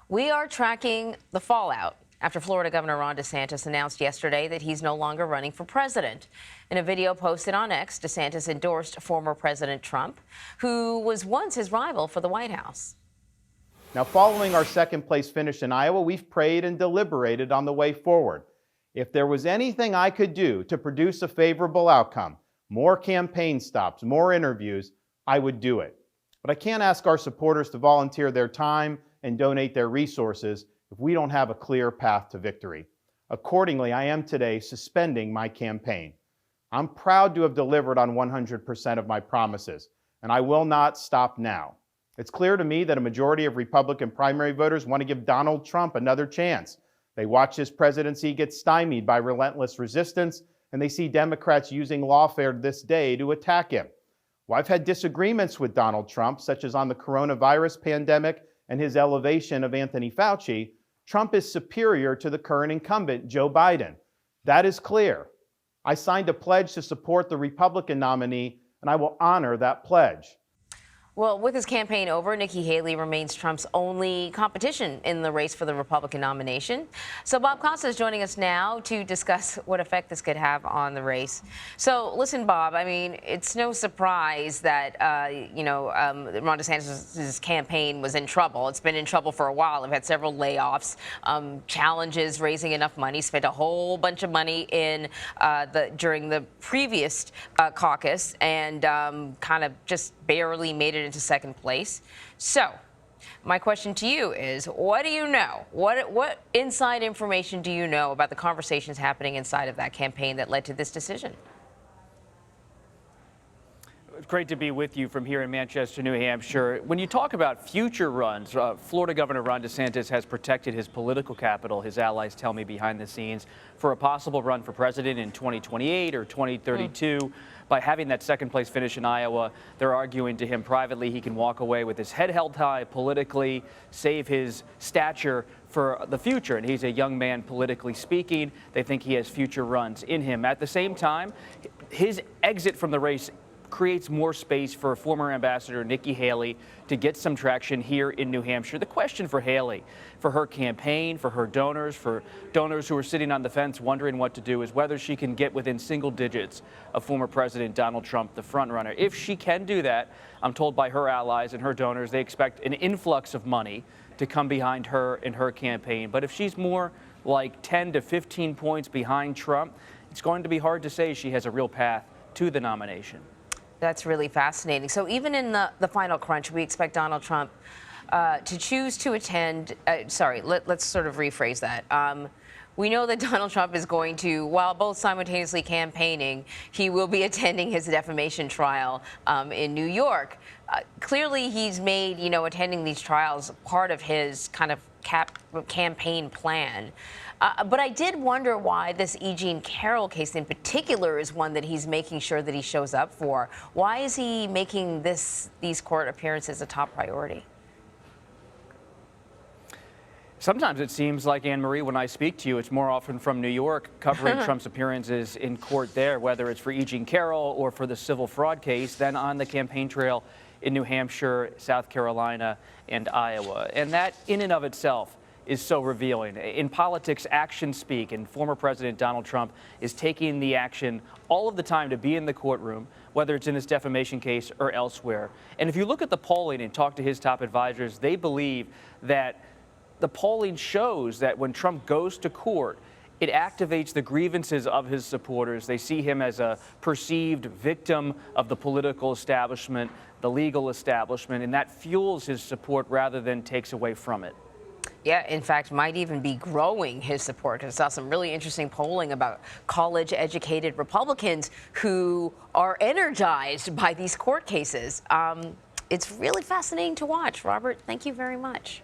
We are tracking the fallout after Florida Governor Ron DeSantis announced yesterday that he's no longer running for president. In a video posted on X, DeSantis endorsed former President Trump, who was once his rival for the White House. Now, following our second place finish in Iowa, we've prayed and deliberated on the way forward. If there was anything I could do to produce a favorable outcome, more campaign stops, more interviews, I would do it. But I can't ask our supporters to volunteer their time and donate their resources if we don't have a clear path to victory. Accordingly, I am today suspending my campaign. I'm proud to have delivered on 100% of my promises, and I will not stop now. It's clear to me that a majority of Republican primary voters want to give Donald Trump another chance. They watch his presidency get stymied by relentless resistance, and they see Democrats using lawfare this day to attack him. Well, I've had disagreements with Donald Trump, such as on the coronavirus pandemic and his elevation of Anthony Fauci. Trump is superior to the current incumbent, Joe Biden. That is clear. I signed a pledge to support the Republican nominee, and I will honor that pledge. Well, with his campaign over, Nikki Haley remains Trump's only competition in the race for the Republican nomination. So Bob Costa is joining us now to discuss what effect this could have on the race. So listen, Bob, I mean, it's no surprise that, Ron DeSantis' campaign was in trouble. It's been in trouble for a while. They've had several layoffs, challenges raising enough money, spent a whole bunch of money during the previous caucus, and kind of just barely made it into second place. So my question to you is, what do you know? What inside information do you know about the conversations happening inside of that campaign that led to this decision? It's great to be with you from here in Manchester, New Hampshire. When you talk about future runs, Florida Governor Ron DeSantis has protected his political capital, his allies tell me behind the scenes, for a possible run for president in 2028 or 2032. By having that second place finish in Iowa, they're arguing to him privately he can walk away with his head held high politically, save his stature for the future. And he's a young man politically speaking. They think he has future runs in him. At the same time, his exit from the race creates more space for former Ambassador Nikki Haley to get some traction here in New Hampshire. The question for Haley, for her campaign, for her donors, for donors who are sitting on the fence wondering what to do, is whether she can get within single digits of former President Donald Trump, the frontrunner. If she can do that, I'm told by her allies and her donors, they expect an influx of money to come behind her in her campaign. But if she's more like 10 to 15 points behind Trump, it's going to be hard to say she has a real path to the nomination. That's really fascinating. So even in the final crunch, we expect Donald Trump to choose to attend. Let's sort of rephrase that. We know that Donald Trump is going to, while both simultaneously campaigning, he will be attending his defamation trial in New York. Clearly, he's made, attending these trials part of his kind of campaign plan. But I did wonder why this E. Jean Carroll case in particular is one that he's making sure that he shows up for. Why is he making these court appearances a top priority? Sometimes it seems like, Anne-Marie, when I speak to you, it's more often from New York covering Trump's appearances in court there, whether it's for E. Jean Carroll or for the civil fraud case, than on the campaign trail in New Hampshire, South Carolina, and Iowa. And that in and of itself is so revealing. In politics, actions speak, and former President Donald Trump is taking the action all of the time to be in the courtroom, whether it's in his defamation case or elsewhere. And if you look at the polling and talk to his top advisors, they believe that the polling shows that when Trump goes to court, it activates the grievances of his supporters. They see him as a perceived victim of the political establishment, the legal establishment, and that fuels his support rather than takes away from it. Yeah, in fact, might even be growing his support. I saw some really interesting polling about college-educated Republicans who are energized by these court cases. It's really fascinating to watch. Robert, thank you very much.